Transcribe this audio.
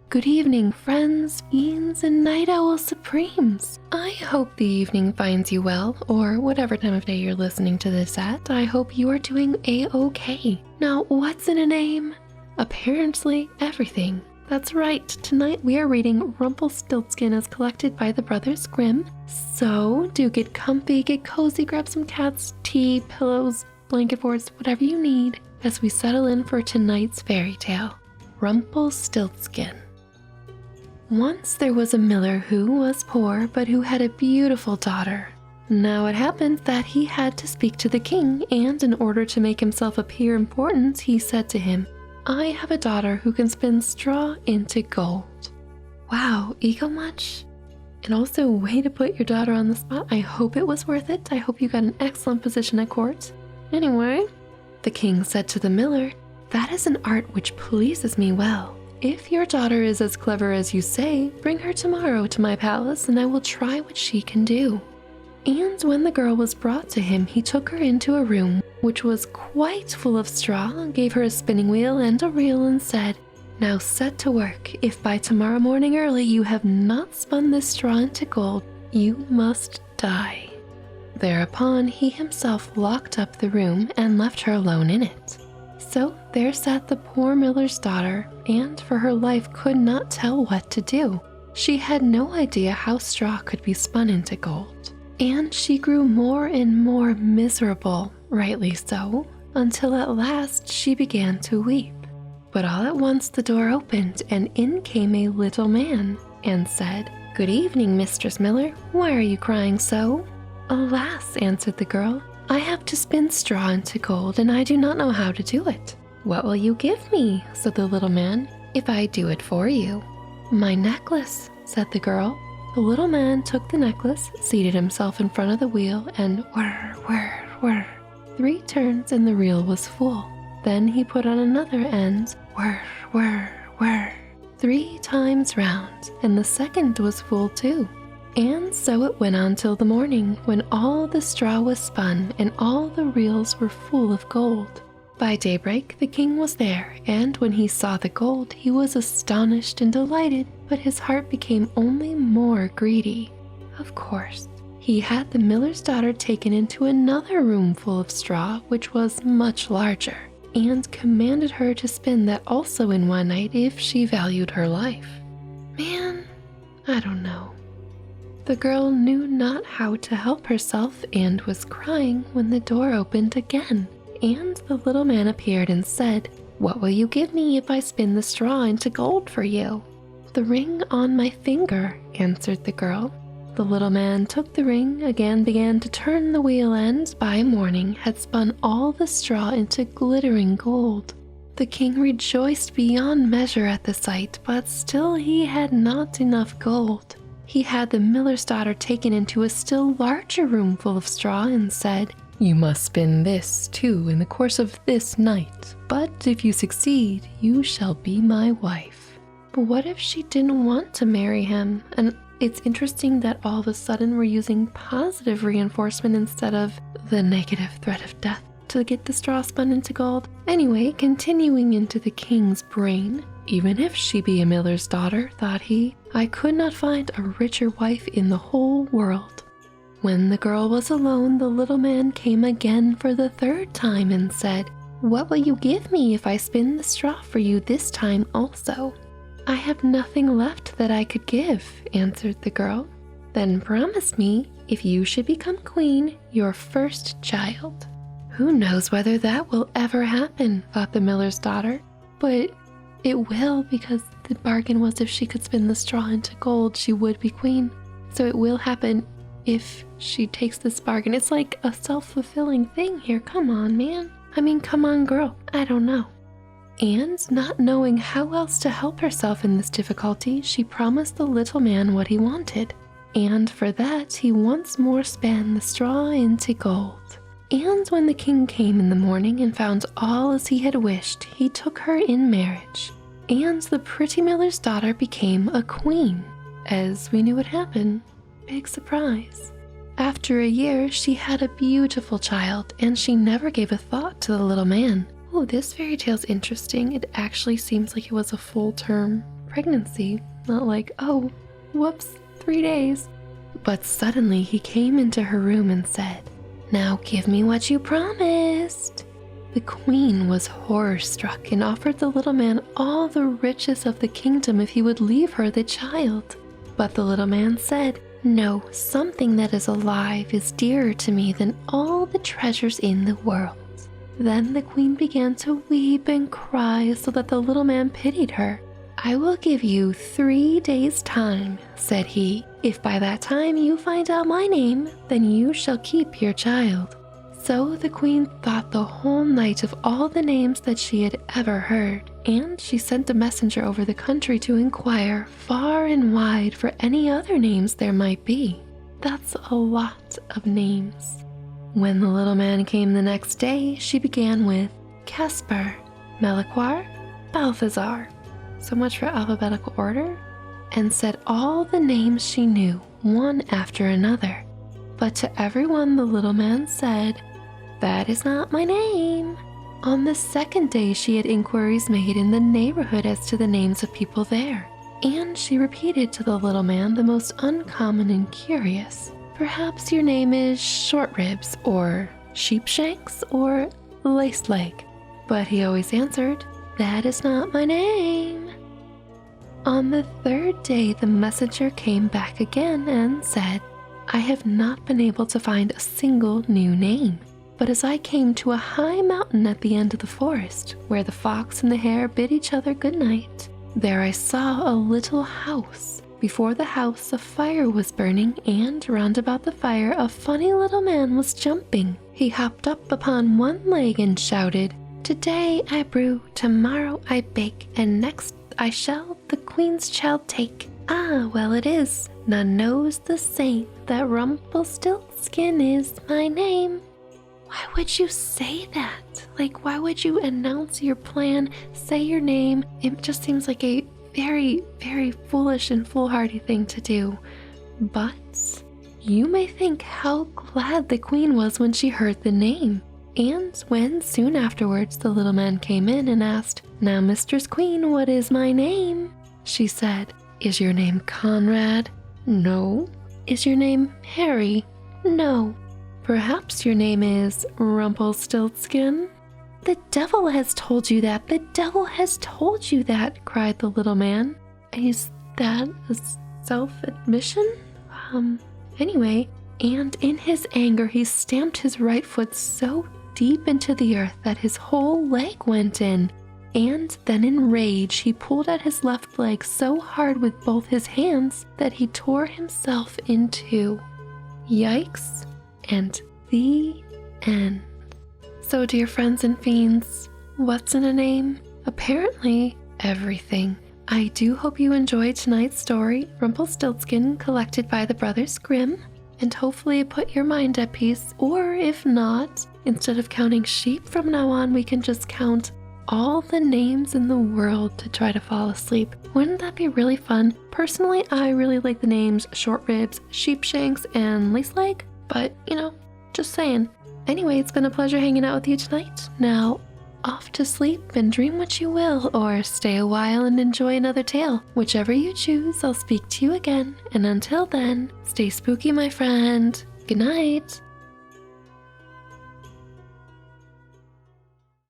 Good evening, friends, fiends, and night owl supremes. I hope the evening finds you well, or whatever time of day you're listening to this at. I hope you are doing a-okay. Now, what's in a name? Apparently, everything. That's right, tonight we are reading Rumpelstiltskin as collected by the Brothers Grimm. So, do get comfy, get cozy, grab some cats, tea, pillows, blanket forts, whatever you need, as we settle in for tonight's fairy tale, Rumpelstiltskin. Once there was a miller who was poor, but who had a beautiful daughter. Now it happened that he had to speak to the king, and in order to make himself appear important, he said to him, "I have a daughter who can spin straw into gold." Wow, ego much? And also, way to put your daughter on the spot. I hope it was worth it. I hope you got an excellent position at court. Anyway, the king said to the miller, "That is an art which pleases me well. If your daughter is as clever as you say, bring her tomorrow to my palace and I will try what she can do." And when the girl was brought to him, he took her into a room which was quite full of straw, gave her a spinning wheel and a reel and said, "Now set to work. If by tomorrow morning early you have not spun this straw into gold, you must die." Thereupon he himself locked up the room and left her alone in it. So there sat the poor miller's daughter, and for her life could not tell what to do. She had no idea how straw could be spun into gold. And she grew more and more miserable, rightly so, until at last she began to weep. But all at once the door opened, and in came a little man, and said, "Good evening, Mistress Miller. Why are you crying so?" "Alas," answered the girl, "I have to spin straw into gold, and I do not know how to do it." "What will you give me," said the little man, "if I do it for you?" "My necklace," said the girl. The little man took the necklace, seated himself in front of the wheel, and whir, whir, whir. 3 turns and the reel was full. Then he put on another and whir, whir, whir. 3 times round, and the second was full too. And so it went on till the morning, when all the straw was spun and all the reels were full of gold. By daybreak the king was there, and when he saw the gold he was astonished and delighted, but his heart became only more greedy. Of course, he had the miller's daughter taken into another room full of straw, which was much larger, and commanded her to spin that also in one night if she valued her life. Man, I don't know. The girl knew not how to help herself and was crying when the door opened again, and the little man appeared and said, "What will you give me if I spin the straw into gold for you?" "The ring on my finger," answered the girl. The little man took the ring, again began to turn the wheel, and by morning had spun all the straw into glittering gold. The king rejoiced beyond measure at the sight, but still he had not enough gold. He had the miller's daughter taken into a still larger room full of straw and said, "You must spin this too in the course of this night, but if you succeed, you shall be my wife." But what if she didn't want to marry him? And it's interesting that all of a sudden we're using positive reinforcement instead of the negative threat of death to get the straw spun into gold. Anyway, continuing into the king's brain, "Even if she be a miller's daughter," thought he, "I could not find a richer wife in the whole world." When the girl was alone, the little man came again for the 3rd time and said, "What will you give me if I spin the straw for you this time also?" "I have nothing left that I could give," answered the girl. "Then promise me, if you should become queen, your first child." "Who knows whether that will ever happen," thought the miller's daughter. But it will, because the bargain was if she could spin the straw into gold, she would be queen. So it will happen if she takes this bargain. It's like a self-fulfilling thing here. Come on, man. I mean, come on, girl. I don't know. And not knowing how else to help herself in this difficulty, she promised the little man what he wanted. And for that, he once more span the straw into gold. And when the king came in the morning and found all as he had wished, he took her in marriage. And the pretty miller's daughter became a queen. As we knew would happen, big surprise. After a year, she had a beautiful child, and she never gave a thought to the little man. Oh, this fairy tale's interesting. It actually seems like it was a full-term pregnancy, not like, oh, whoops, 3 days. But suddenly he came into her room and said, "Now give me what you promised." The queen was horror-struck and offered the little man all the riches of the kingdom if he would leave her the child. But the little man said, "No, something that is alive is dearer to me than all the treasures in the world." Then the queen began to weep and cry so that the little man pitied her. "I will give you 3 days' time," said he. "If by that time you find out my name, then you shall keep your child." So the queen thought the whole night of all the names that she had ever heard, and she sent a messenger over the country to inquire far and wide for any other names there might be. That's a lot of names. When the little man came the next day, she began with Caspar, Melchior, Balthazar, so much for alphabetical order, and said all the names she knew, one after another. But to everyone the little man said, "That is not my name." On the second day she had inquiries made in the neighborhood as to the names of people there, and she repeated to the little man the most uncommon and curious. "Perhaps your name is Short Ribs, or Sheepshanks, or Lace Leg." But he always answered, "That is not my name." On the third day the messenger came back again and said, "I have not been able to find a single new name. But as I came to a high mountain at the end of the forest, where the fox and the hare bid each other good night, there I saw a little house. Before the house a fire was burning, and round about the fire a funny little man was jumping. He hopped up upon one leg and shouted, 'Today I brew, tomorrow I bake, and next I shall the queen's child take. Ah, well it is, none knows the same, that Rumpelstiltskin is my name.'" Why would you say that? Like, why would you announce your plan, say your name? It just seems like a very, very foolish and foolhardy thing to do. But you may think how glad the queen was when she heard the name. And when soon afterwards the little man came in and asked, "Now, Mistress Queen, what is my name?" She said, "Is your name Conrad?" "No." "Is your name Harry?" "No." "Perhaps your name is Rumpelstiltskin?" "The devil has told you that! The devil has told you that!" cried the little man. "Is that a self-admission? Anyway," and in his anger he stamped his right foot so deep into the earth that his whole leg went in, and then in rage he pulled at his left leg so hard with both his hands that he tore himself in two. Yikes. And the end. So, dear friends and fiends, what's in a name? Apparently, everything. I do hope you enjoyed tonight's story, Rumpelstiltskin, collected by the Brothers Grimm, and hopefully it put your mind at peace. Or if not, instead of counting sheep from now on, we can just count all the names in the world to try to fall asleep. Wouldn't that be really fun? Personally, I really like the names Short Ribs, Sheepshanks, and Lace Leg. But, just saying. Anyway, it's been a pleasure hanging out with you tonight. Now, off to sleep and dream what you will, or stay a while and enjoy another tale. Whichever you choose, I'll speak to you again. And until then, stay spooky, my friend. Good night.